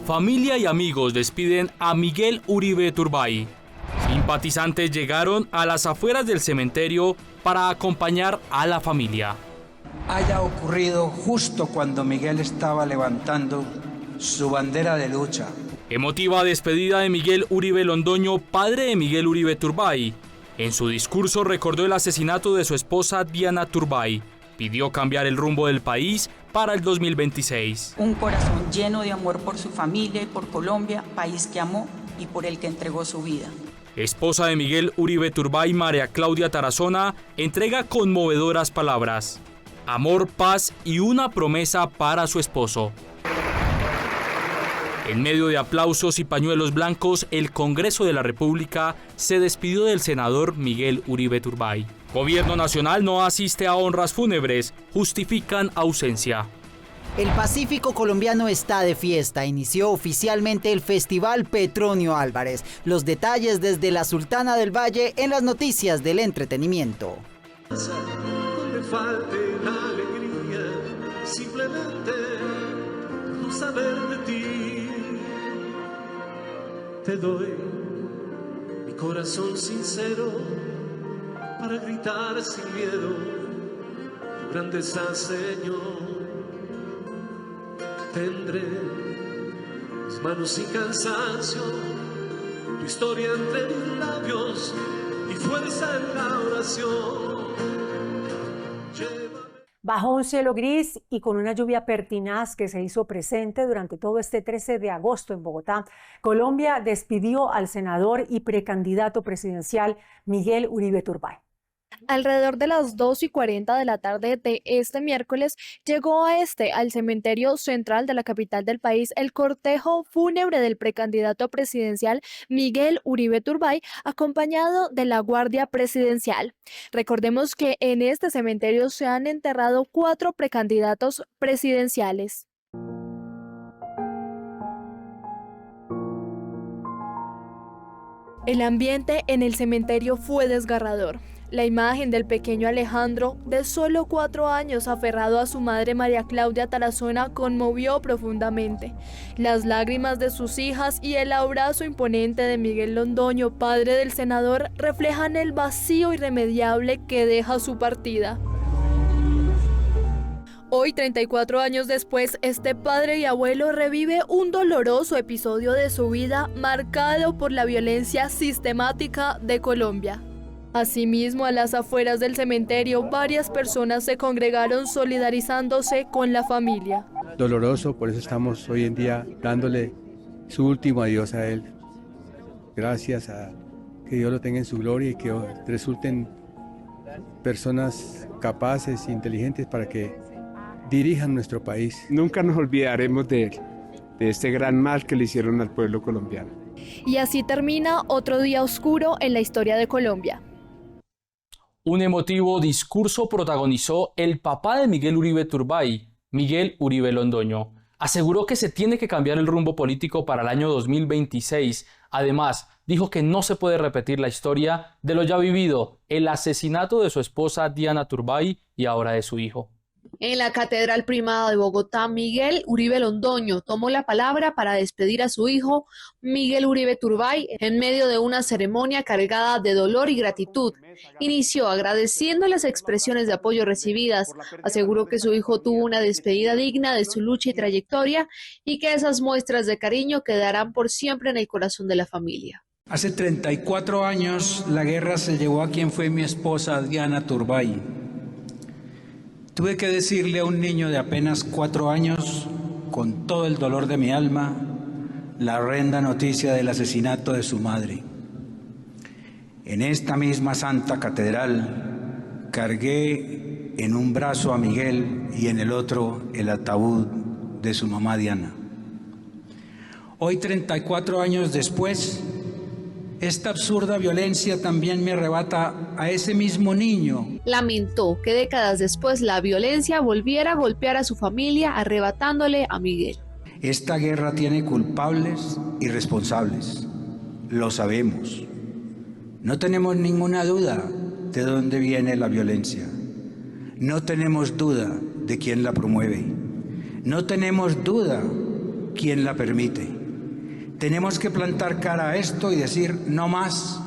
Familia y amigos despiden a Miguel Uribe Turbay. Simpatizantes llegaron a las afueras del cementerio para acompañar a la familia. Haya ocurrido justo cuando Miguel estaba levantando su bandera de lucha. Emotiva despedida de Miguel Uribe Londoño, padre de Miguel Uribe Turbay. En su discurso recordó el asesinato de su esposa Diana Turbay. Pidió cambiar el rumbo del país para el 2026. Un corazón lleno de amor por su familia y por Colombia, país que amó y por el que entregó su vida. Esposa de Miguel Uribe Turbay, María Claudia Tarazona, entrega conmovedoras palabras. Amor, paz y una promesa para su esposo. En medio de aplausos y pañuelos blancos, el Congreso de la República se despidió del senador Miguel Uribe Turbay. Gobierno Nacional no asiste a honras fúnebres, justifican ausencia. El Pacífico colombiano está de fiesta. Inició oficialmente el Festival Petronio Álvarez. Los detalles desde la Sultana del Valle en las noticias del entretenimiento. Donde falte la alegría, simplemente no saber de ti. Te doy mi corazón sincero para gritar sin miedo tu grandeza, Señor. Tendré mis manos sin cansancio, tu historia entre mis labios y fuerza en la oración. Bajo un cielo gris y con una lluvia pertinaz que se hizo presente durante todo este 13 de agosto en Bogotá, Colombia despidió al senador y precandidato presidencial Miguel Uribe Turbay. Alrededor de las 2:40 de la tarde de este miércoles llegó al cementerio central de la capital del país el cortejo fúnebre del precandidato presidencial Miguel Uribe Turbay, acompañado de la Guardia Presidencial. Recordemos que en este cementerio se han enterrado 4 precandidatos presidenciales. El ambiente en el cementerio fue desgarrador. La imagen del pequeño Alejandro, de solo 4 años, aferrado a su madre María Claudia Tarazona, conmovió profundamente. Las lágrimas de sus hijas y el abrazo imponente de Miguel Londoño, padre del senador, reflejan el vacío irremediable que deja su partida. Hoy, 34 años después, este padre y abuelo revive un doloroso episodio de su vida marcado por la violencia sistemática de Colombia. Asimismo, a las afueras del cementerio, varias personas se congregaron solidarizándose con la familia. Doloroso, por eso estamos hoy en día dándole su último adiós a él. Gracias a que Dios lo tenga en su gloria y que resulten personas capaces, inteligentes para que dirijan nuestro país. Nunca nos olvidaremos de él, de este gran mal que le hicieron al pueblo colombiano. Y así termina otro día oscuro en la historia de Colombia. Un emotivo discurso protagonizó el papá de Miguel Uribe Turbay, Miguel Uribe Londoño. Aseguró que se tiene que cambiar el rumbo político para el año 2026. Además, dijo que no se puede repetir la historia de lo ya vivido, el asesinato de su esposa Diana Turbay y ahora de su hijo. En la Catedral Primada de Bogotá, Miguel Uribe Londoño tomó la palabra para despedir a su hijo, Miguel Uribe Turbay, en medio de una ceremonia cargada de dolor y gratitud. Inició agradeciendo las expresiones de apoyo recibidas, aseguró que su hijo tuvo una despedida digna de su lucha y trayectoria y que esas muestras de cariño quedarán por siempre en el corazón de la familia. Hace 34 años la guerra se llevó a quien fue mi esposa Diana Turbay. Tuve que decirle a un niño de apenas 4 años, con todo el dolor de mi alma, la horrenda noticia del asesinato de su madre. En esta misma santa catedral cargué en un brazo a Miguel y en el otro el ataúd de su mamá Diana. Hoy, 34 años después, esta absurda violencia también me arrebata a ese mismo niño. Lamentó que décadas después la violencia volviera a golpear a su familia, arrebatándole a Miguel. Esta guerra tiene culpables y responsables. Lo sabemos. No tenemos ninguna duda de dónde viene la violencia. No tenemos duda de quién la promueve. No tenemos duda quien la permite. Tenemos que plantar cara a esto y decir no más,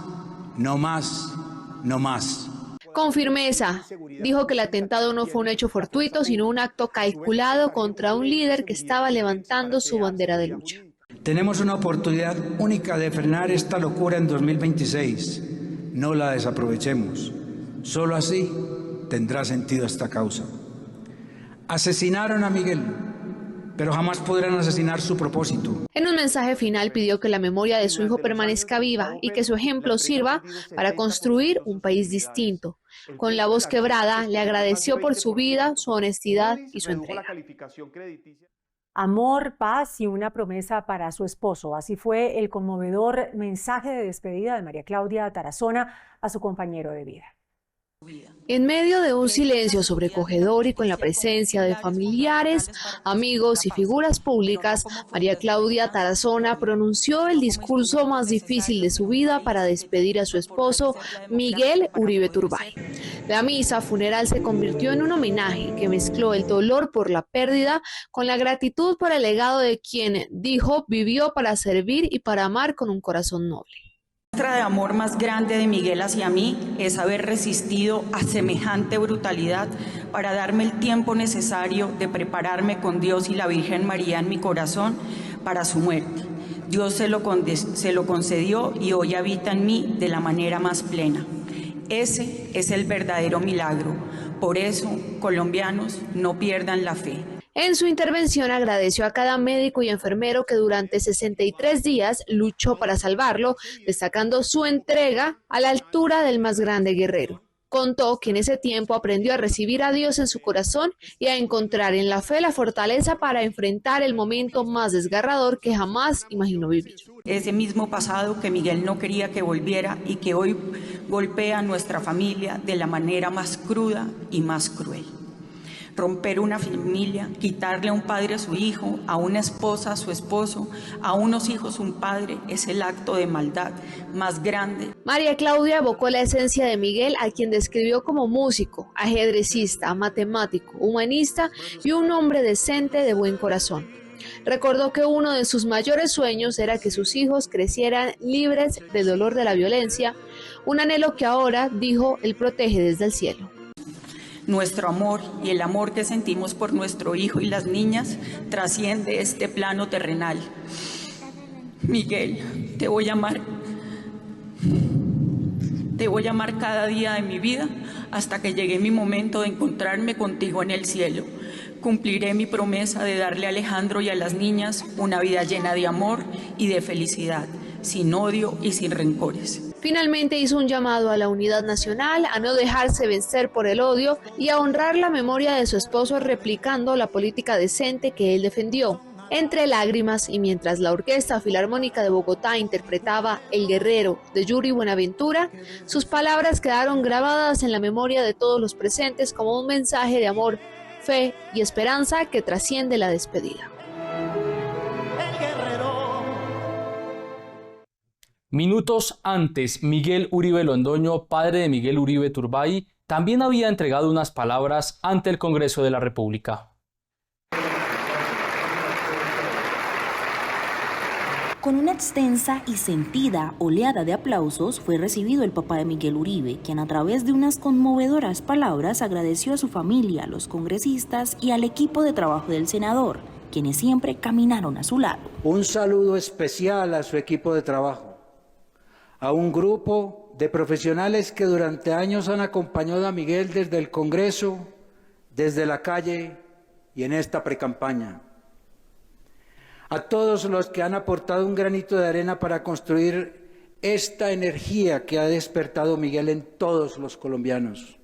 no más, no más. Con firmeza, dijo que el atentado no fue un hecho fortuito, sino un acto calculado contra un líder que estaba levantando su bandera de lucha. Tenemos una oportunidad única de frenar esta locura en 2026. No la desaprovechemos. Solo así tendrá sentido esta causa. Asesinaron a Miguel, pero jamás podrán asesinar su propósito. En un mensaje final pidió que la memoria de su hijo permanezca viva y que su ejemplo sirva para construir un país distinto. Con la voz quebrada, le agradeció por su vida, su honestidad y su entrega. Amor, paz y una promesa para su esposo. Así fue el conmovedor mensaje de despedida de María Claudia Tarazona a su compañero de vida. En medio de un silencio sobrecogedor y con la presencia de familiares, amigos y figuras públicas, María Claudia Tarazona pronunció el discurso más difícil de su vida para despedir a su esposo, Miguel Uribe Turbay. La misa funeral se convirtió en un homenaje que mezcló el dolor por la pérdida con la gratitud por el legado de quien, dijo, vivió para servir y para amar con un corazón noble. La muestra de amor más grande de Miguel hacia mí es haber resistido a semejante brutalidad para darme el tiempo necesario de prepararme con Dios y la Virgen María en mi corazón para su muerte. Dios se lo concedió y hoy habita en mí de la manera más plena. Ese es el verdadero milagro. Por eso, colombianos, no pierdan la fe. En su intervención agradeció a cada médico y enfermero que durante 63 días luchó para salvarlo, destacando su entrega a la altura del más grande guerrero. Contó que en ese tiempo aprendió a recibir a Dios en su corazón y a encontrar en la fe la fortaleza para enfrentar el momento más desgarrador que jamás imaginó vivir. Ese mismo pasado que Miguel no quería que volviera y que hoy golpea a nuestra familia de la manera más cruda y más cruel. Romper una familia, quitarle a un padre a su hijo, a una esposa a su esposo, a unos hijos un padre, es el acto de maldad más grande. María Claudia evocó la esencia de Miguel, a quien describió como músico, ajedrecista, matemático, humanista y un hombre decente de buen corazón. Recordó que uno de sus mayores sueños era que sus hijos crecieran libres del dolor de la violencia, un anhelo que ahora, dijo, él protege desde el cielo. Nuestro amor y el amor que sentimos por nuestro hijo y las niñas trasciende este plano terrenal. Miguel, te voy a amar. Te voy a amar cada día de mi vida hasta que llegue mi momento de encontrarme contigo en el cielo. Cumpliré mi promesa de darle a Alejandro y a las niñas una vida llena de amor y de felicidad, sin odio y sin rencores. Finalmente hizo un llamado a la unidad nacional, a no dejarse vencer por el odio y a honrar la memoria de su esposo replicando la política decente que él defendió. Entre lágrimas y mientras la Orquesta Filarmónica de Bogotá interpretaba El Guerrero de Yuri Buenaventura, sus palabras quedaron grabadas en la memoria de todos los presentes como un mensaje de amor, fe y esperanza que trasciende la despedida. Minutos antes, Miguel Uribe Londoño, padre de Miguel Uribe Turbay, también había entregado unas palabras ante el Congreso de la República. Con una extensa y sentida oleada de aplausos fue recibido el papá de Miguel Uribe, quien a través de unas conmovedoras palabras agradeció a su familia, a los congresistas y al equipo de trabajo del senador, quienes siempre caminaron a su lado. Un saludo especial a su equipo de trabajo, a un grupo de profesionales que durante años han acompañado a Miguel desde el Congreso, desde la calle y en esta precampaña. A todos los que han aportado un granito de arena para construir esta energía que ha despertado Miguel en todos los colombianos.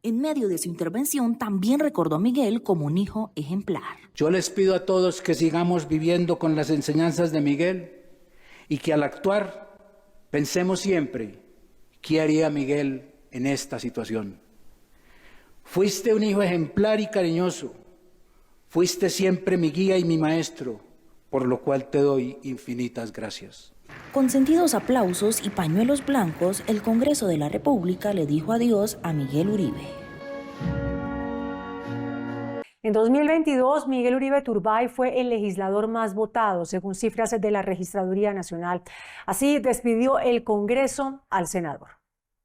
En medio de su intervención también recordó a Miguel como un hijo ejemplar. Yo les pido a todos que sigamos viviendo con las enseñanzas de Miguel y que al actuar pensemos siempre qué haría Miguel en esta situación. Fuiste un hijo ejemplar y cariñoso. Fuiste siempre mi guía y mi maestro, por lo cual te doy infinitas gracias. Con sentidos aplausos y pañuelos blancos, el Congreso de la República le dijo adiós a Miguel Uribe. En 2022, Miguel Uribe Turbay fue el legislador más votado, según cifras de la Registraduría Nacional. Así despidió el Congreso al senador.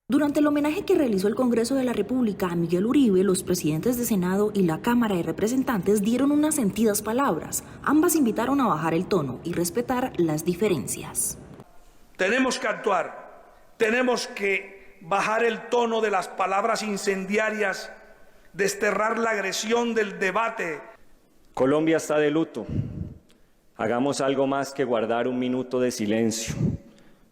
Durante el homenaje que realizó el Congreso de la República a Miguel Uribe, los presidentes de Senado y la Cámara de Representantes dieron unas sentidas palabras. Ambas invitaron a bajar el tono y respetar las diferencias. Tenemos que actuar, tenemos que bajar el tono de las palabras incendiarias, desterrar la agresión del debate. Colombia está de luto. Hagamos algo más que guardar un minuto de silencio.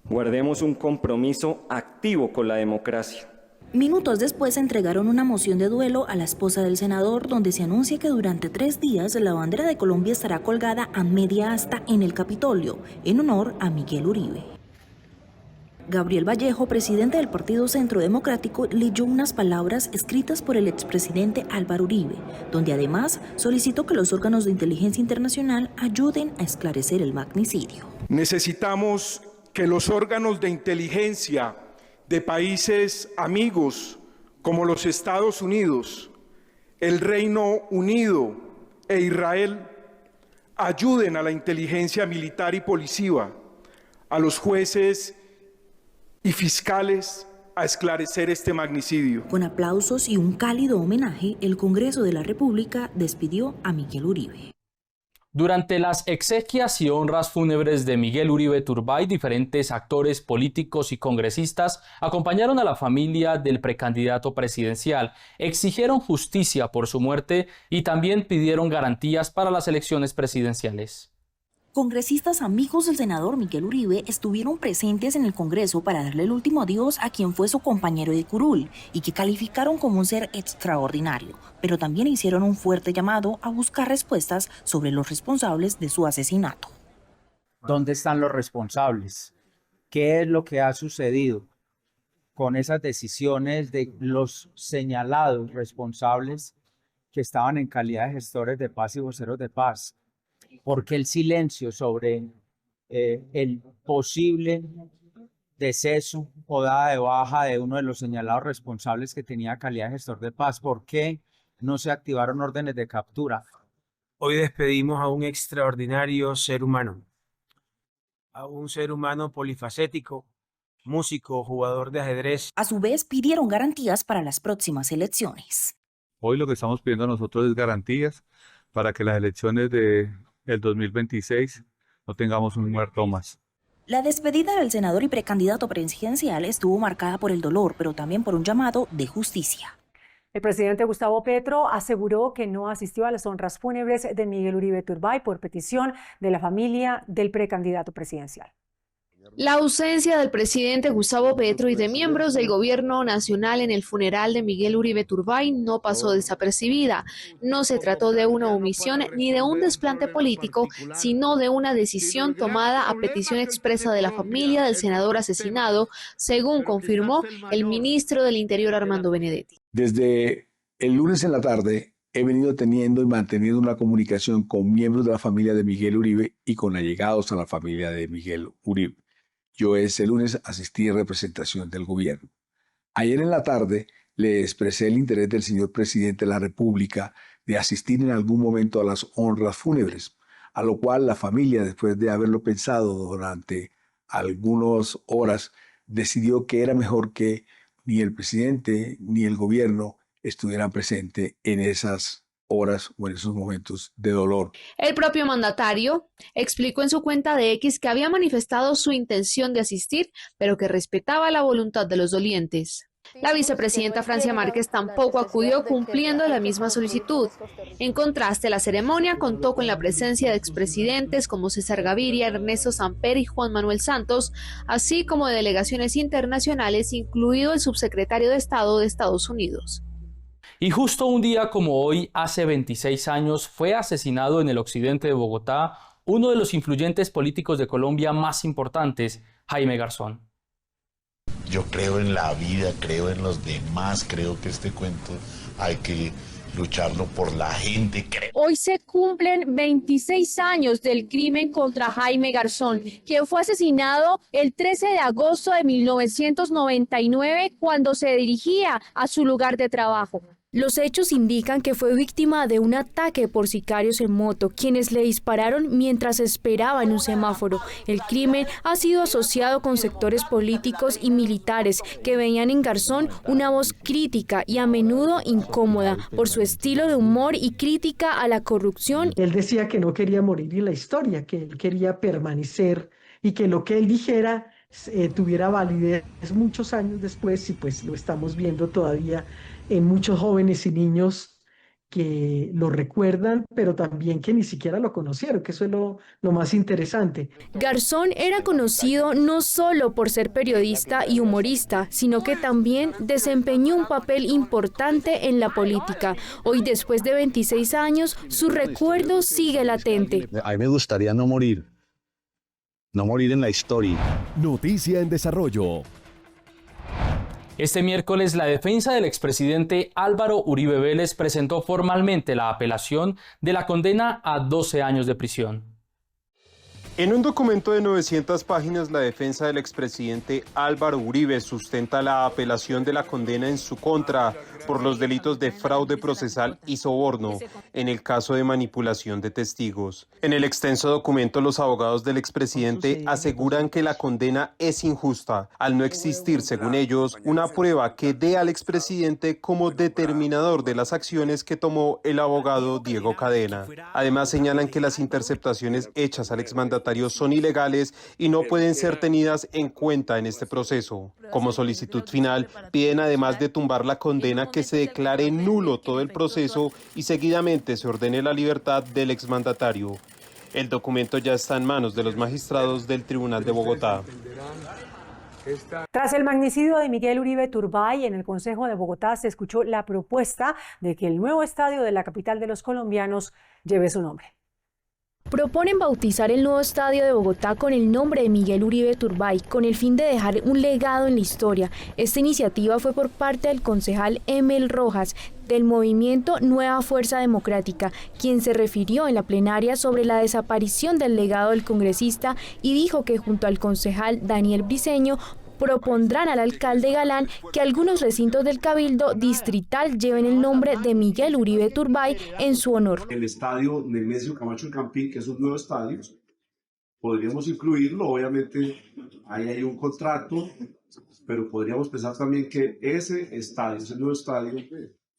Guardemos un compromiso activo con la democracia. Minutos después entregaron una moción de duelo a la esposa del senador, donde se anuncia que durante 3 días la bandera de Colombia estará colgada a media asta en el Capitolio, en honor a Miguel Uribe. Gabriel Vallejo, presidente del Partido Centro Democrático, leyó unas palabras escritas por el expresidente Álvaro Uribe, donde además solicitó que los órganos de inteligencia internacional ayuden a esclarecer el magnicidio. Necesitamos que los órganos de inteligencia de países amigos como los Estados Unidos, el Reino Unido e Israel ayuden a la inteligencia militar y policía, a los jueces y fiscales a esclarecer este magnicidio. Con aplausos y un cálido homenaje, el Congreso de la República despidió a Miguel Uribe. Durante las exequias y honras fúnebres de Miguel Uribe Turbay, diferentes actores políticos y congresistas acompañaron a la familia del precandidato presidencial, exigieron justicia por su muerte y también pidieron garantías para las elecciones presidenciales. Congresistas amigos del senador Miguel Uribe estuvieron presentes en el Congreso para darle el último adiós a quien fue su compañero de curul y que calificaron como un ser extraordinario, pero también hicieron un fuerte llamado a buscar respuestas sobre los responsables de su asesinato. ¿Dónde están los responsables? ¿Qué es lo que ha sucedido con esas decisiones de los señalados responsables que estaban en calidad de gestores de paz y voceros de paz? ¿Por qué el silencio sobre el posible deceso o dada de baja de uno de los señalados responsables que tenía calidad de gestor de paz? ¿Por qué no se activaron órdenes de captura? Hoy despedimos a un extraordinario ser humano, a un ser humano polifacético, músico, jugador de ajedrez. A su vez, pidieron garantías para las próximas elecciones. Hoy lo que estamos pidiendo nosotros es garantías para que las elecciones del 2026 no tengamos un muerto más. La despedida del senador y precandidato presidencial estuvo marcada por el dolor, pero también por un llamado de justicia. El presidente Gustavo Petro aseguró que no asistió a las honras fúnebres de Miguel Uribe Turbay por petición de la familia del precandidato presidencial. La ausencia del presidente Gustavo Petro y de miembros del gobierno nacional en el funeral de Miguel Uribe Turbay no pasó desapercibida. No se trató de una omisión ni de un desplante político, sino de una decisión tomada a petición expresa de la familia del senador asesinado, según confirmó el ministro del Interior Armando Benedetti. Desde el lunes en la tarde he venido teniendo y manteniendo una comunicación con miembros de la familia de Miguel Uribe y con allegados a la familia de Miguel Uribe. Yo ese lunes asistí en representación del gobierno. Ayer en la tarde le expresé el interés del señor presidente de la República de asistir en algún momento a las honras fúnebres, a lo cual la familia, después de haberlo pensado durante algunas horas, decidió que era mejor que ni el presidente ni el gobierno estuvieran presentes en esas horas o en esos momentos de dolor. El propio mandatario explicó en su cuenta de X que había manifestado su intención de asistir, pero que respetaba la voluntad de los dolientes. La vicepresidenta Francia Márquez tampoco acudió, cumpliendo la misma solicitud. En contraste, la ceremonia contó con la presencia de expresidentes como César Gaviria, Ernesto Samper y Juan Manuel Santos, así como de delegaciones internacionales, incluido el subsecretario de Estado de Estados Unidos. Y justo un día como hoy, hace 26 años, fue asesinado en el occidente de Bogotá uno de los influyentes políticos de Colombia más importantes, Jaime Garzón. Yo creo en la vida, creo en los demás, creo que este cuento hay que lucharlo por la gente. Hoy se cumplen 26 años del crimen contra Jaime Garzón, quien fue asesinado el 13 de agosto de 1999 cuando se dirigía a su lugar de trabajo. Los hechos indican que fue víctima de un ataque por sicarios en moto, quienes le dispararon mientras esperaba en un semáforo. El crimen ha sido asociado con sectores políticos y militares que veían en Garzón una voz crítica y a menudo incómoda por su estilo de humor y crítica a la corrupción. Él decía que no quería morir en la historia, que él quería permanecer y que lo que él dijera tuviera validez muchos años después, y pues lo estamos viendo todavía en muchos jóvenes y niños que lo recuerdan, pero también que ni siquiera lo conocieron, que eso es lo más interesante. Garzón era conocido no solo por ser periodista y humorista, sino que también desempeñó un papel importante en la política. Hoy, después de 26 años, su recuerdo sigue latente. A mí me gustaría no morir en la historia. Noticia en desarrollo. Este miércoles, la defensa del expresidente Álvaro Uribe Vélez presentó formalmente la apelación de la condena a 12 años de prisión. En un documento de 900 páginas, la defensa del expresidente Álvaro Uribe sustenta la apelación de la condena en su contra por los delitos de fraude procesal y soborno en el caso de manipulación de testigos. En el extenso documento, los abogados del expresidente aseguran que la condena es injusta, al no existir, según ellos, una prueba que dé al expresidente como determinador de las acciones que tomó el abogado Diego Cadena. Además, señalan que las interceptaciones hechas al exmandatario son ilegales y no pueden ser tenidas en cuenta en este proceso. Como solicitud final, piden además de tumbar la condena que se declare nulo todo el proceso y seguidamente se ordene la libertad del exmandatario. El documento ya está en manos de los magistrados del Tribunal de Bogotá. Tras el magnicidio de Miguel Uribe Turbay, en el Consejo de Bogotá se escuchó la propuesta de que el nuevo estadio de la capital de los colombianos lleve su nombre. Proponen bautizar el nuevo estadio de Bogotá con el nombre de Miguel Uribe Turbay, con el fin de dejar un legado en la historia. Esta iniciativa fue por parte del concejal Emel Rojas, del movimiento Nueva Fuerza Democrática, quien se refirió en la plenaria sobre la desaparición del legado del congresista y dijo que junto al concejal Daniel Briceño propondrán al alcalde Galán que algunos recintos del Cabildo Distrital lleven el nombre de Miguel Uribe Turbay en su honor. El estadio Nemesio Camacho El Campín, que es un nuevo estadio, podríamos incluirlo, obviamente ahí hay un contrato, pero podríamos pensar también que ese nuevo estadio,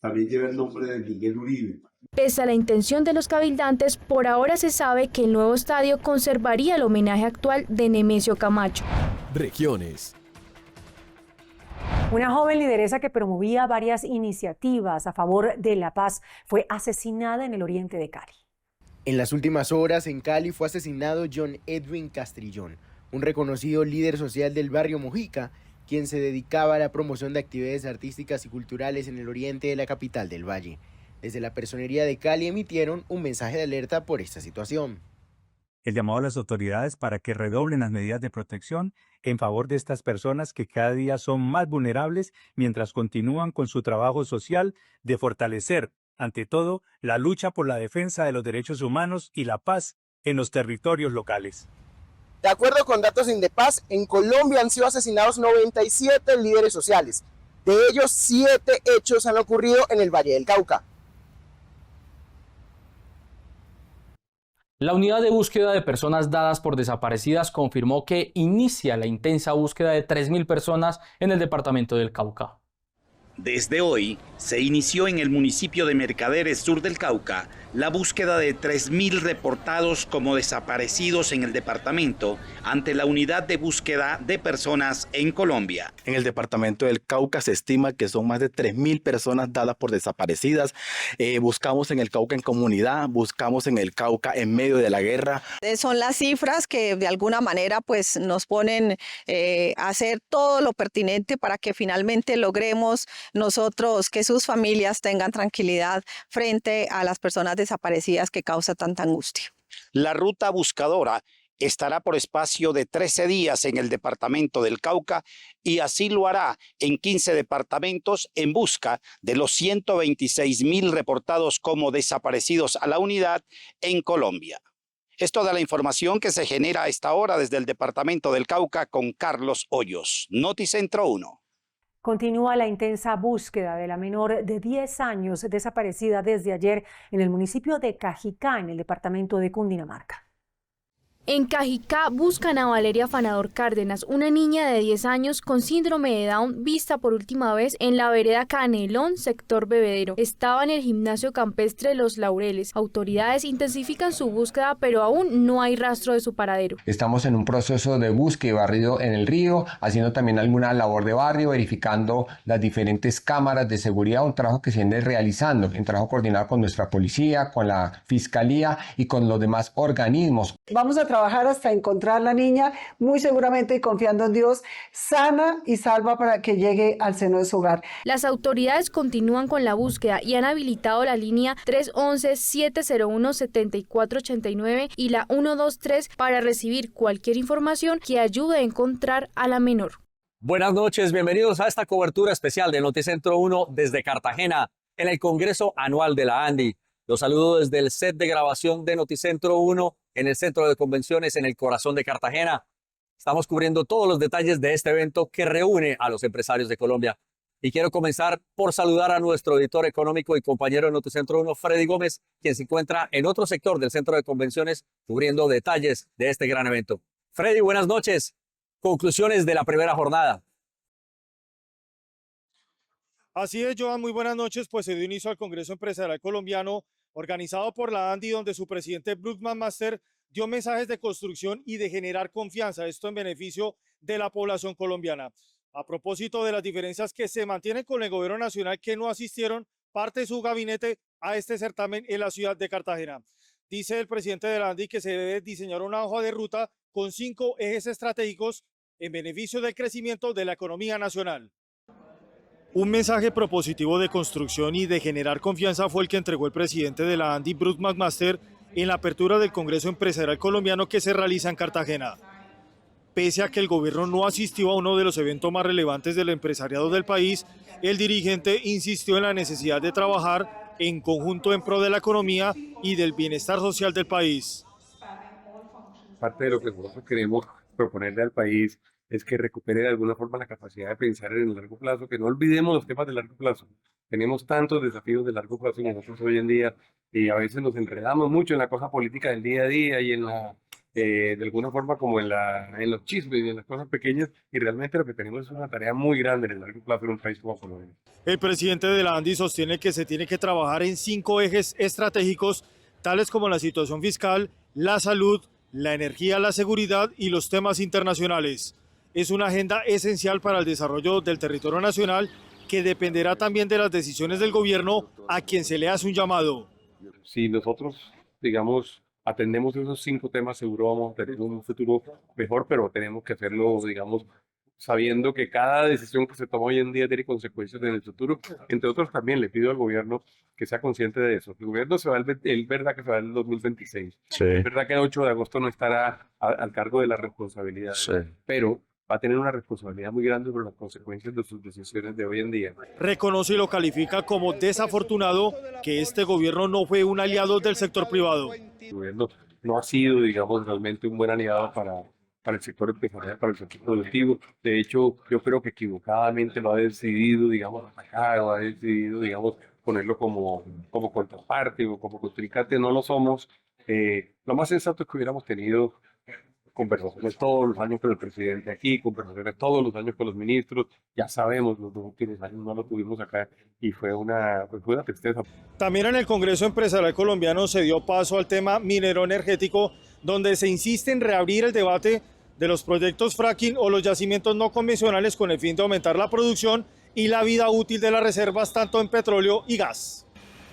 también lleve el nombre de Miguel Uribe. Pese a la intención de los cabildantes, por ahora se sabe que el nuevo estadio conservaría el homenaje actual de Nemesio Camacho. Regiones. Una joven lideresa que promovía varias iniciativas a favor de la paz fue asesinada en el oriente de Cali. En las últimas horas en Cali fue asesinado John Edwin Castrillón, un reconocido líder social del barrio Mojica, quien se dedicaba a la promoción de actividades artísticas y culturales en el oriente de la capital del Valle. Desde la Personería de Cali emitieron un mensaje de alerta por esta situación. El llamado a las autoridades para que redoblen las medidas de protección en favor de estas personas que cada día son más vulnerables mientras continúan con su trabajo social de fortalecer, ante todo, la lucha por la defensa de los derechos humanos y la paz en los territorios locales. De acuerdo con datos de Indepaz, en Colombia han sido asesinados 97 líderes sociales. De ellos, 7 hechos han ocurrido en el Valle del Cauca. La unidad de búsqueda de personas dadas por desaparecidas confirmó que inicia la intensa búsqueda de 3.000 personas en el departamento del Cauca. Desde hoy se inició en el municipio de Mercaderes, sur del Cauca, la búsqueda de 3.000 reportados como desaparecidos en el departamento ante la unidad de búsqueda de personas en Colombia. En el departamento del Cauca se estima que son más de 3.000 personas dadas por desaparecidas. Buscamos en el Cauca en comunidad, buscamos en el Cauca en medio de la guerra. Son las cifras que de alguna manera pues nos ponen a hacer todo lo pertinente para que finalmente logremos nosotros que sus familias tengan tranquilidad frente a las personas desaparecidas que causa tanta angustia. La ruta buscadora estará por espacio de 13 días en el departamento del Cauca y así lo hará en 15 departamentos en busca de los 126.000 reportados como desaparecidos a la unidad en Colombia. Es toda la información que se genera a esta hora desde el departamento del Cauca con Carlos Hoyos, Noticentro 1. Continúa la intensa búsqueda de la menor de 10 años desaparecida desde ayer en el municipio de Cajicá, en el departamento de Cundinamarca. En Cajicá buscan a Valeria Fanador Cárdenas, una niña de 10 años con síndrome de Down vista por última vez en la vereda Canelón, sector Bebedero. Estaba en el gimnasio campestre Los Laureles. Autoridades intensifican su búsqueda, pero aún no hay rastro de su paradero. Estamos en un proceso de búsqueda y barrido en el río, haciendo también alguna labor de barrio, verificando las diferentes cámaras de seguridad, un trabajo que se viene realizando, un trabajo coordinado con nuestra policía, con la fiscalía y con los demás organismos. Vamos a trabajar hasta encontrar la niña, muy seguramente y confiando en Dios, sana y salva para que llegue al seno de su hogar. Las autoridades continúan con la búsqueda y han habilitado la línea 311-701-7489 y la 123 para recibir cualquier información que ayude a encontrar a la menor. Buenas noches, bienvenidos a esta cobertura especial de Noticentro 1 desde Cartagena, en el Congreso Anual de la ANDI. Los saludo desde el set de grabación de Noticentro 1 en el Centro de Convenciones en el corazón de Cartagena. Estamos cubriendo todos los detalles de este evento que reúne a los empresarios de Colombia. Y quiero comenzar por saludar a nuestro editor económico y compañero de Noticentro 1, Freddy Gómez, quien se encuentra en otro sector del Centro de Convenciones cubriendo detalles de este gran evento. Freddy, buenas noches. Conclusiones de la primera jornada. Así es, Joan, muy buenas noches. Pues se dio inicio al Congreso Empresarial Colombiano, organizado por la ANDI, donde su presidente Bruce McMaster dio mensajes de construcción y de generar confianza, esto en beneficio de la población colombiana. A propósito de las diferencias que se mantienen con el gobierno nacional, que no asistieron parte de su gabinete a este certamen en la ciudad de Cartagena. Dice el presidente de la ANDI que se debe diseñar una hoja de ruta con 5 ejes estratégicos en beneficio del crecimiento de la economía nacional. Un mensaje propositivo de construcción y de generar confianza fue el que entregó el presidente de la ANDI, Bruce McMaster, en la apertura del Congreso Empresarial Colombiano que se realiza en Cartagena. Pese a que el gobierno no asistió a uno de los eventos más relevantes del empresariado del país, el dirigente insistió en la necesidad de trabajar en conjunto en pro de la economía y del bienestar social del país. Parte de lo que nosotros queremos proponerle al país es que recupere de alguna forma la capacidad de pensar en el largo plazo, que no olvidemos los temas de largo plazo. Tenemos tantos desafíos de largo plazo nosotros hoy en día y a veces nos enredamos mucho en la cosa política del día a día y en la, de alguna forma como en los chismes y en las cosas pequeñas, y realmente lo que tenemos es una tarea muy grande en el largo plazo en un país como Colombia. El presidente de la ANDI sostiene que se tiene que trabajar en 5 ejes estratégicos, tales como la situación fiscal, la salud, la energía, la seguridad y los temas internacionales. Es una agenda esencial para el desarrollo del territorio nacional que dependerá también de las decisiones del gobierno, a quien se le hace un llamado. Si nosotros, digamos, atendemos esos 5 temas, seguro vamos a tener un futuro mejor, pero tenemos que hacerlo, digamos, sabiendo que cada decisión que se toma hoy en día tiene consecuencias en el futuro. Entre otros, también le pido al gobierno que sea consciente de eso. El gobierno se va, es verdad que se va en el 2026. Sí. Es verdad que el 8 de agosto no estará al cargo de la responsabilidad, sí, pero va a tener una responsabilidad muy grande sobre las consecuencias de sus decisiones de hoy en día. Reconoce y lo califica como desafortunado que este gobierno no fue un aliado del sector privado. El gobierno no ha sido, digamos, realmente un buen aliado para el sector empresarial, para el sector productivo. De hecho, yo creo que equivocadamente lo ha decidido, digamos, atacar, o ha decidido, digamos, ponerlo como contraparte o como contrincante. No lo somos. Lo más sensato es que hubiéramos tenido conversaciones todos los años con el presidente aquí, conversaciones todos los años con los ministros. Ya sabemos, los últimos años no lo tuvimos acá y fue una tristeza. También en el Congreso Empresarial Colombiano se dio paso al tema minero energético, donde se insiste en reabrir el debate de los proyectos fracking o los yacimientos no convencionales con el fin de aumentar la producción y la vida útil de las reservas tanto en petróleo y gas.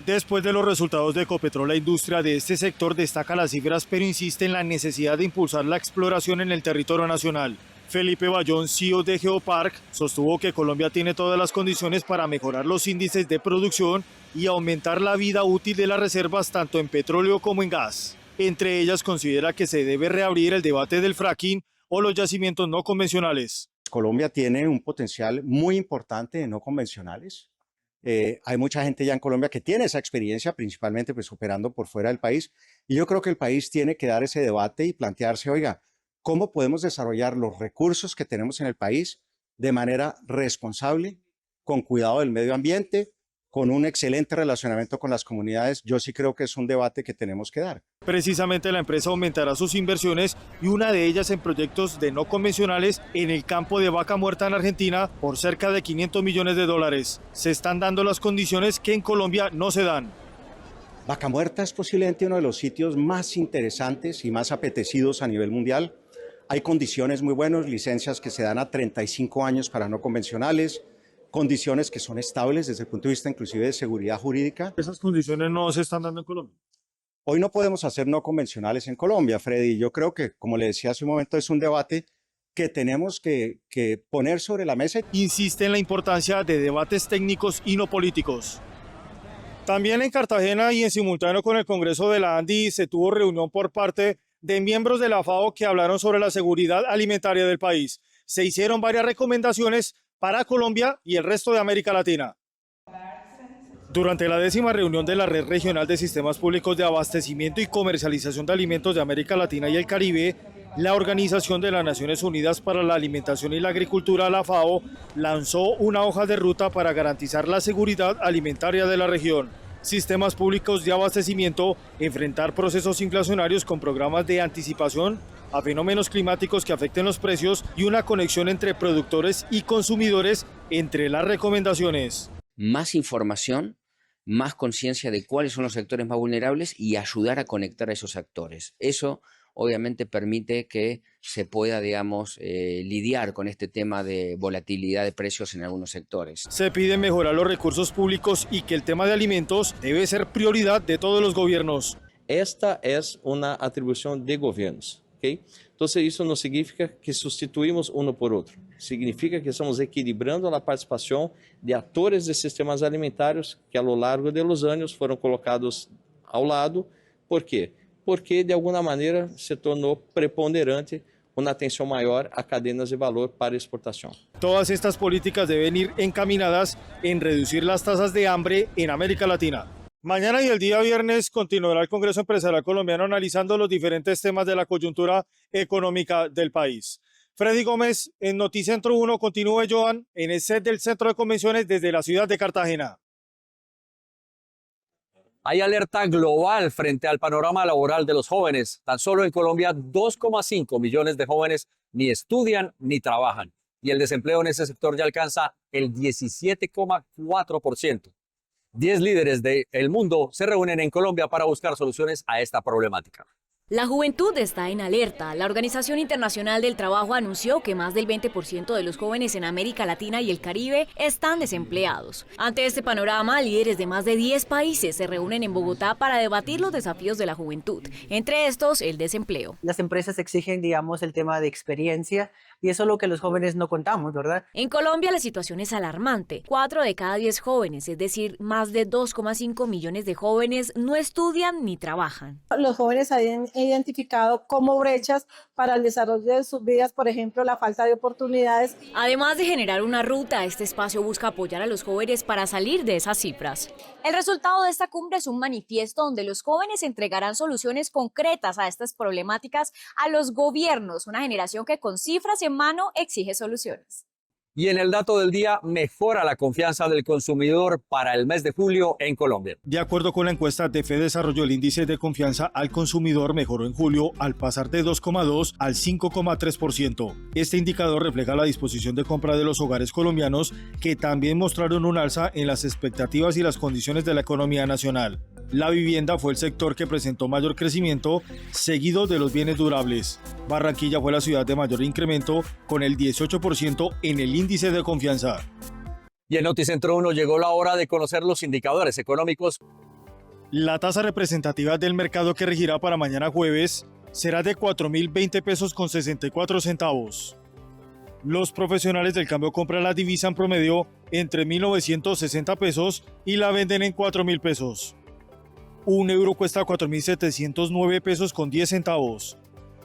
Después de los resultados de Ecopetrol, la industria de este sector destaca las cifras, pero insiste en la necesidad de impulsar la exploración en el territorio nacional. Felipe Bayón, CEO de Geopark, sostuvo que Colombia tiene todas las condiciones para mejorar los índices de producción y aumentar la vida útil de las reservas tanto en petróleo como en gas. Entre ellas considera que se debe reabrir el debate del fracking o los yacimientos no convencionales. Colombia tiene un potencial muy importante de no convencionales. Hay mucha gente ya en Colombia que tiene esa experiencia, principalmente pues operando por fuera del país, y yo creo que el país tiene que dar ese debate y plantearse, oiga, ¿cómo podemos desarrollar los recursos que tenemos en el país de manera responsable, con cuidado del medio ambiente, con un excelente relacionamiento con las comunidades. Yo sí creo que es un debate que tenemos que dar. Precisamente la empresa aumentará sus inversiones y una de ellas en proyectos de no convencionales en el campo de Vaca Muerta en Argentina por cerca de 500 millones de dólares. Se están dando las condiciones que en Colombia no se dan. Vaca Muerta es posiblemente uno de los sitios más interesantes y más apetecidos a nivel mundial. Hay condiciones muy buenas, licencias que se dan a 35 años para no convencionales, condiciones que son estables desde el punto de vista inclusive de seguridad jurídica. ¿Esas condiciones no se están dando en Colombia? Hoy no podemos hacer no convencionales en Colombia, Freddy. Yo creo que, como le decía hace un momento, es un debate que tenemos que poner sobre la mesa. Insiste en la importancia de debates técnicos y no políticos. También en Cartagena y en simultáneo con el Congreso de la ANDI se tuvo reunión por parte de miembros de la FAO que hablaron sobre la seguridad alimentaria del país. Se hicieron varias recomendaciones para Colombia y el resto de América Latina. Durante la 10ª reunión de la Red Regional de Sistemas Públicos de Abastecimiento y Comercialización de Alimentos de América Latina y el Caribe, la Organización de las Naciones Unidas para la Alimentación y la Agricultura, la FAO, lanzó una hoja de ruta para garantizar la seguridad alimentaria de la región. Sistemas públicos de abastecimiento, enfrentar procesos inflacionarios con programas de anticipación a fenómenos climáticos que afecten los precios y una conexión entre productores y consumidores entre las recomendaciones. Más información, más conciencia de cuáles son los sectores más vulnerables y ayudar a conectar a esos actores. Eso obviamente permite que se pueda, digamos, lidiar con este tema de volatilidad de precios en algunos sectores. Se pide mejorar los recursos públicos y que el tema de alimentos debe ser prioridad de todos los gobiernos. Esta es una atribución de gobiernos. ¿Okay? Entonces eso no significa que sustituimos uno por otro, significa que estamos equilibrando a participación de actores de sistemas alimentarios que a lo largo de los años fueron colocados ao lado. ¿Por qué? Porque de alguna manera se tornó preponderante una atención mayor a cadenas de valor para exportación. Todas estas políticas deben ir encaminadas en reducir las tasas de hambre en América Latina. Mañana y el día viernes continuará el Congreso Empresarial Colombiano analizando los diferentes temas de la coyuntura económica del país. Freddy Gómez, en Noticentro 1, continúe Joan en el set del Centro de Convenciones desde la ciudad de Cartagena. Hay alerta global frente al panorama laboral de los jóvenes. Tan solo en Colombia 2,5 millones de jóvenes ni estudian ni trabajan. Y el desempleo en ese sector ya alcanza el 17,4%. 10 líderes del mundo se reúnen en Colombia para buscar soluciones a esta problemática. La juventud está en alerta. La Organización Internacional del Trabajo anunció que más del 20% de los jóvenes en América Latina y el Caribe están desempleados. Ante este panorama, líderes de más de 10 países se reúnen en Bogotá para debatir los desafíos de la juventud, entre estos el desempleo. Las empresas exigen, digamos, el tema de experiencia y eso es lo que los jóvenes no contamos, ¿verdad? En Colombia la situación es alarmante. 4 de cada 10 jóvenes, es decir, más de 2,5 millones de jóvenes, no estudian ni trabajan. Los jóvenes han identificado como brechas para el desarrollo de sus vidas, por ejemplo, la falta de oportunidades. Además de generar una ruta, este espacio busca apoyar a los jóvenes para salir de esas cifras. El resultado de esta cumbre es un manifiesto donde los jóvenes entregarán soluciones concretas a estas problemáticas a los gobiernos, una generación que con cifras en mano exige soluciones. Y en el dato del día, mejora la confianza del consumidor para el mes de julio en Colombia. De acuerdo con la encuesta de FEDesarrollo, el índice de confianza al consumidor mejoró en julio al pasar de 2,2 al 5,3%. Este indicador refleja la disposición de compra de los hogares colombianos, que también mostraron un alza en las expectativas y las condiciones de la economía nacional. La vivienda fue el sector que presentó mayor crecimiento, seguido de los bienes durables. Barranquilla fue la ciudad de mayor incremento, con el 18% en el índice de confianza. Y en Noticentro 1 llegó la hora de conocer los indicadores económicos. La tasa representativa del mercado que regirá para mañana jueves será de 4.020 pesos con 64 centavos. Los profesionales del cambio compran la divisa en promedio en 3.960 pesos y la venden en 4.000 pesos. Un euro cuesta 4.709 pesos con 10 centavos.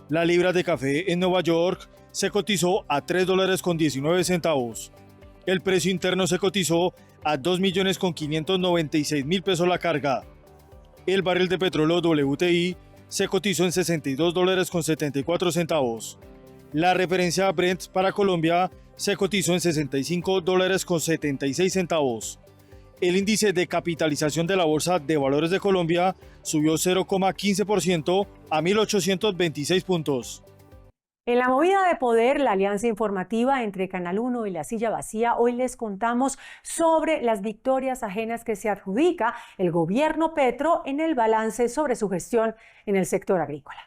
La libra de café en Nueva York se cotizó a $3 con 19 centavos. El precio interno se cotizó a 2.596.000 pesos la carga. El barril de petróleo WTI se cotizó en $62 con 74 centavos. La referencia Brent para Colombia se cotizó en $65.76. El índice de capitalización de la Bolsa de Valores de Colombia subió 0,15% a 1.826 puntos. En la movida de poder, la alianza informativa entre Canal 1 y La Silla Vacía, hoy les contamos sobre las victorias ajenas que se adjudica el gobierno Petro en el balance sobre su gestión en el sector agrícola.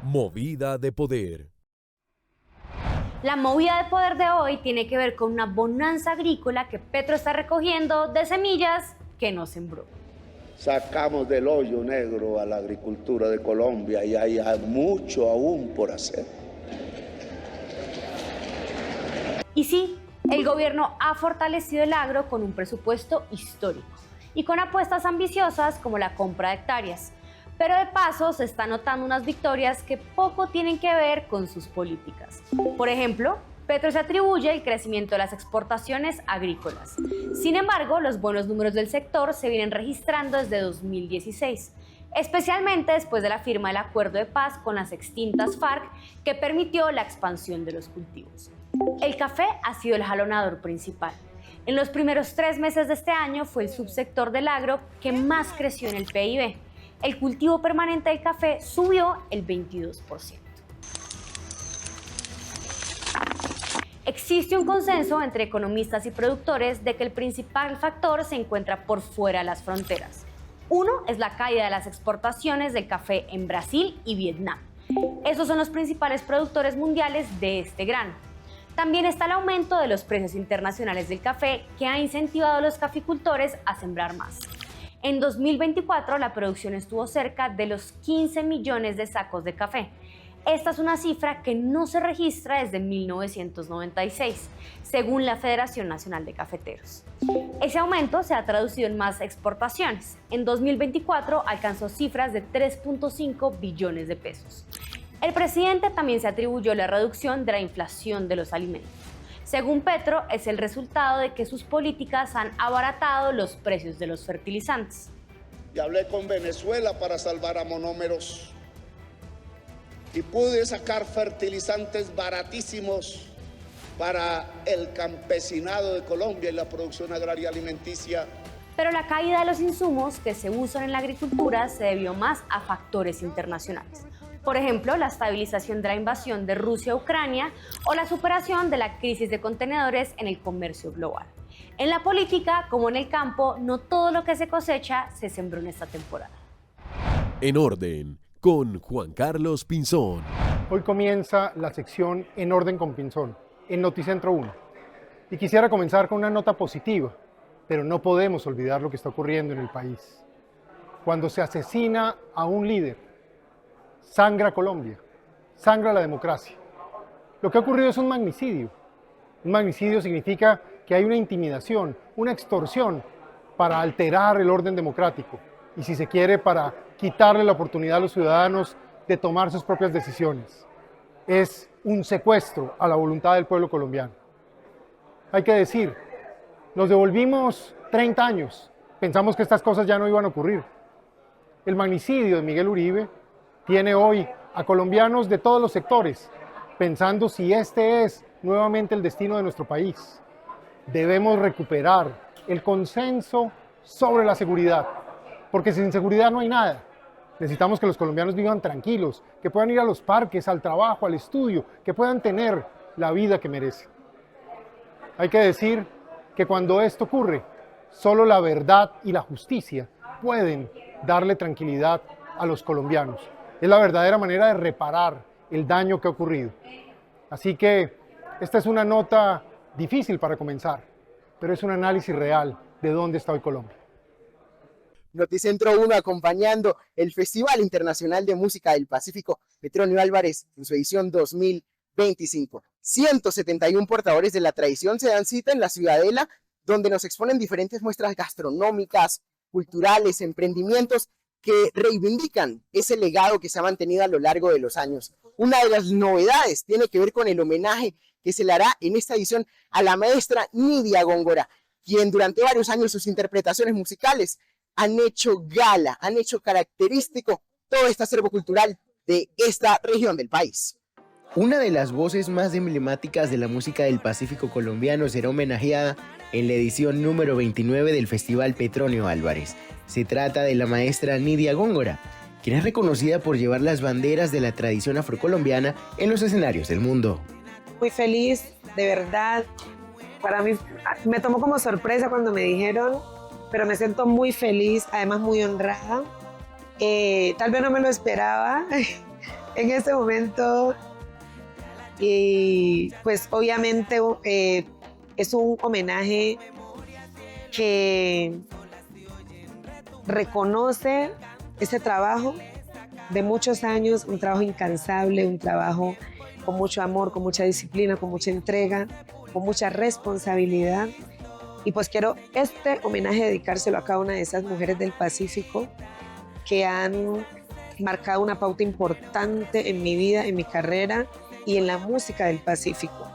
Movida de poder. La movida de poder de hoy tiene que ver con una bonanza agrícola que Petro está recogiendo de semillas que no sembró. Sacamos del hoyo negro a la agricultura de Colombia y hay mucho aún por hacer. Y sí, el gobierno ha fortalecido el agro con un presupuesto histórico y con apuestas ambiciosas como la compra de hectáreas. Pero de paso se están notando unas victorias que poco tienen que ver con sus políticas. Por ejemplo, Petro se atribuye el crecimiento de las exportaciones agrícolas. Sin embargo, los buenos números del sector se vienen registrando desde 2016, especialmente después de la firma del acuerdo de paz con las extintas FARC que permitió la expansión de los cultivos. El café ha sido el jalonador principal. En los primeros 3 meses de este año fue el subsector del agro que más creció en el PIB. El cultivo permanente del café subió el 22%. Existe un consenso entre economistas y productores de que el principal factor se encuentra por fuera de las fronteras. Uno es la caída de las exportaciones del café en Brasil y Vietnam. Esos son los principales productores mundiales de este grano. También está el aumento de los precios internacionales del café, que ha incentivado a los caficultores a sembrar más. En 2024 la producción estuvo cerca de los 15 millones de sacos de café. Esta es una cifra que no se registra desde 1996, según la Federación Nacional de Cafeteros. Ese aumento se ha traducido en más exportaciones. En 2024 alcanzó cifras de 3.5 billones de pesos. El presidente también se atribuyó la reducción de la inflación de los alimentos. Según Petro, es el resultado de que sus políticas han abaratado los precios de los fertilizantes. Y hablé con Venezuela para salvar a monómeros y pude sacar fertilizantes baratísimos para el campesinado de Colombia y la producción agraria alimenticia. Pero la caída de los insumos que se usan en la agricultura se debió más a factores internacionales. Por ejemplo, la estabilización de la invasión de Rusia a Ucrania o la superación de la crisis de contenedores en el comercio global. En la política, como en el campo, no todo lo que se cosecha se sembró en esta temporada. En orden, con Juan Carlos Pinzón. Hoy comienza la sección En orden con Pinzón, en Noticentro 1. Y quisiera comenzar con una nota positiva, pero no podemos olvidar lo que está ocurriendo en el país. Cuando se asesina a un líder, sangra Colombia, sangra la democracia. Lo que ha ocurrido es un magnicidio. Un magnicidio significa que hay una intimidación, una extorsión para alterar el orden democrático y, si se quiere, para quitarle la oportunidad a los ciudadanos de tomar sus propias decisiones. Es un secuestro a la voluntad del pueblo colombiano. Hay que decir, nos devolvimos 30 años, pensamos que estas cosas ya no iban a ocurrir. El magnicidio de Miguel Uribe tiene hoy a colombianos de todos los sectores pensando si este es nuevamente el destino de nuestro país. Debemos recuperar el consenso sobre la seguridad, porque sin seguridad no hay nada. Necesitamos que los colombianos vivan tranquilos, que puedan ir a los parques, al trabajo, al estudio, que puedan tener la vida que merecen. Hay que decir que cuando esto ocurre, solo la verdad y la justicia pueden darle tranquilidad a los colombianos. Es la verdadera manera de reparar el daño que ha ocurrido. Así que esta es una nota difícil para comenzar, pero es un análisis real de dónde está hoy Colombia. Noticentro 1 acompañando el Festival Internacional de Música del Pacífico Petronio Álvarez en su edición 2025. 171 portadores de la tradición se dan cita en la Ciudadela, donde nos exponen diferentes muestras gastronómicas, culturales, emprendimientos que reivindican ese legado que se ha mantenido a lo largo de los años. Una de las novedades tiene que ver con el homenaje que se le hará en esta edición a la maestra Nidia Góngora, quien durante varios años sus interpretaciones musicales han hecho gala, han hecho característico todo este acervo cultural de esta región del país. Una de las voces más emblemáticas de la música del Pacífico colombiano será homenajeada en la edición número 29 del Festival Petronio Álvarez. Se trata de la maestra Nidia Góngora, quien es reconocida por llevar las banderas de la tradición afrocolombiana en los escenarios del mundo. Muy feliz, de verdad. Para mí me tomó como sorpresa cuando me dijeron, pero me siento muy feliz, además muy honrada. Tal vez no me lo esperaba en ese momento. Y pues obviamente es un homenaje que reconoce ese trabajo de muchos años, un trabajo incansable, un trabajo con mucho amor, con mucha disciplina, con mucha entrega, con mucha responsabilidad. Y pues quiero este homenaje dedicárselo a cada una de esas mujeres del Pacífico que han marcado una pauta importante en mi vida, en mi carrera y en la música del Pacífico.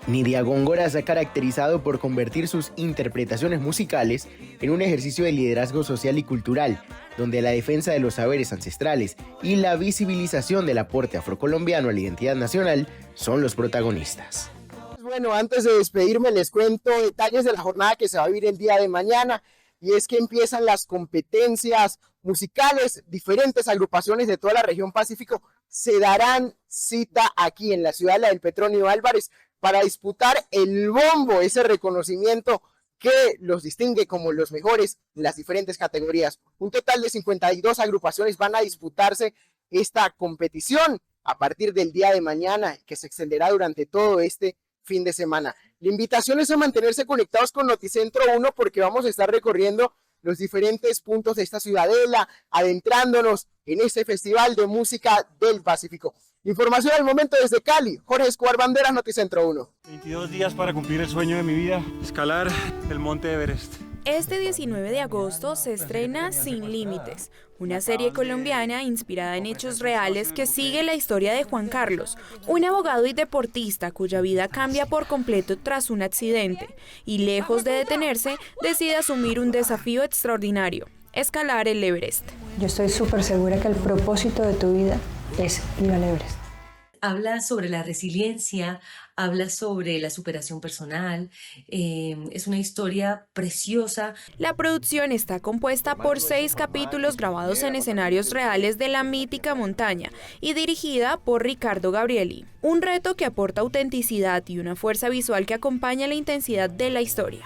Nidia Góngora se ha caracterizado por convertir sus interpretaciones musicales en un ejercicio de liderazgo social y cultural, donde la defensa de los saberes ancestrales y la visibilización del aporte afrocolombiano a la identidad nacional son los protagonistas. Bueno, antes de despedirme les cuento detalles de la jornada que se va a vivir el día de mañana, y es que empiezan las competencias musicales. Diferentes agrupaciones de toda la región Pacífico se darán cita aquí en la ciudad del Petronio Álvarez para disputar el bombo, ese reconocimiento que los distingue como los mejores en las diferentes categorías. Un total de 52 agrupaciones van a disputarse esta competición a partir del día de mañana, que se extenderá durante todo este fin de semana. La invitación es a mantenerse conectados con Noticentro 1 porque vamos a estar recorriendo los diferentes puntos de esta ciudadela, adentrándonos en este Festival de Música del Pacífico. Información al momento desde Cali, Jorge Escobar Banderas, Noticentro 1. 22 días para cumplir el sueño de mi vida, escalar el Monte Everest. Este 19 de agosto se estrena Sin Límites, una serie colombiana inspirada en hechos reales que sigue la historia de Juan Carlos, un abogado y deportista cuya vida cambia por completo tras un accidente y, lejos de detenerse, decide asumir un desafío extraordinario: escalar el Everest. Yo estoy súper segura que el propósito de tu vida es ir al Everest. Habla sobre la resiliencia, habla sobre la superación personal, es una historia preciosa. La producción está compuesta por 6 capítulos grabados en escenarios reales de la mítica montaña y dirigida por Ricardo Gabrieli. Un reto que aporta autenticidad y una fuerza visual que acompaña la intensidad de la historia.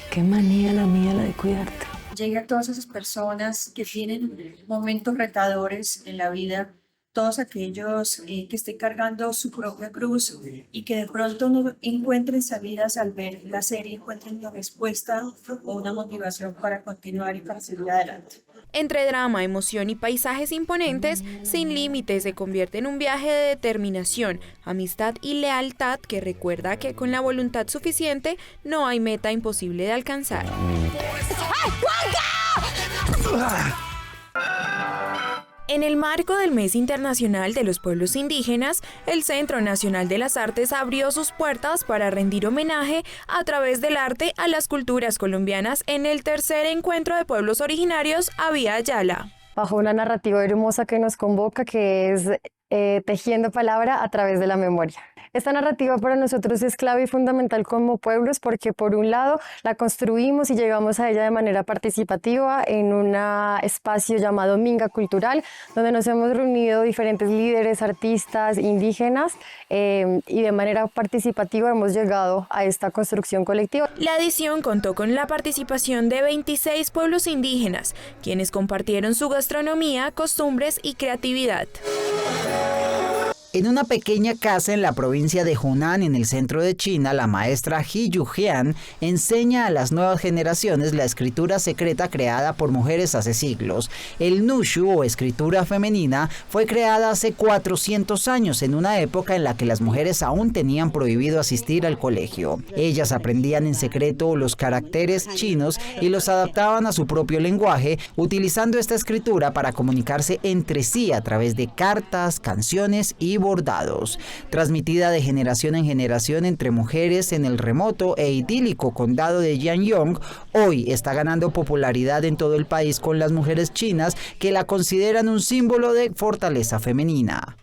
Qué manía la mía la de cuidarte. Llega a todas esas personas que tienen momentos retadores en la vida, todos aquellos que estén cargando su propia cruz y que de pronto no encuentren salidas al ver la serie, encuentren una respuesta o una motivación para continuar y para seguir adelante. Entre drama, emoción y paisajes imponentes, Sin Límites se convierte en un viaje de determinación, amistad y lealtad que recuerda que con la voluntad suficiente no hay meta imposible de alcanzar. En el marco del Mes Internacional de los Pueblos Indígenas, el Centro Nacional de las Artes abrió sus puertas para rendir homenaje a través del arte a las culturas colombianas en el tercer encuentro de pueblos originarios Avia Yala. Bajo una narrativa hermosa que nos convoca, que es tejiendo palabra a través de la memoria. Esta narrativa para nosotros es clave y fundamental como pueblos porque, por un lado, la construimos y llegamos a ella de manera participativa en un espacio llamado Minga Cultural, donde nos hemos reunido diferentes líderes, artistas, indígenas y de manera participativa hemos llegado a esta construcción colectiva. La edición contó con la participación de 26 pueblos indígenas, quienes compartieron su gastronomía, costumbres y creatividad. En una pequeña casa en la provincia de Hunan, en el centro de China, la maestra He Yujian enseña a las nuevas generaciones la escritura secreta creada por mujeres hace siglos. El Nushu, o escritura femenina, fue creada hace 400 años, en una época en la que las mujeres aún tenían prohibido asistir al colegio. Ellas aprendían en secreto los caracteres chinos y los adaptaban a su propio lenguaje, utilizando esta escritura para comunicarse entre sí a través de cartas, canciones y bordados. Transmitida de generación en generación entre mujeres en el remoto e idílico condado de Jianyong, hoy está ganando popularidad en todo el país con las mujeres chinas que la consideran un símbolo de fortaleza femenina.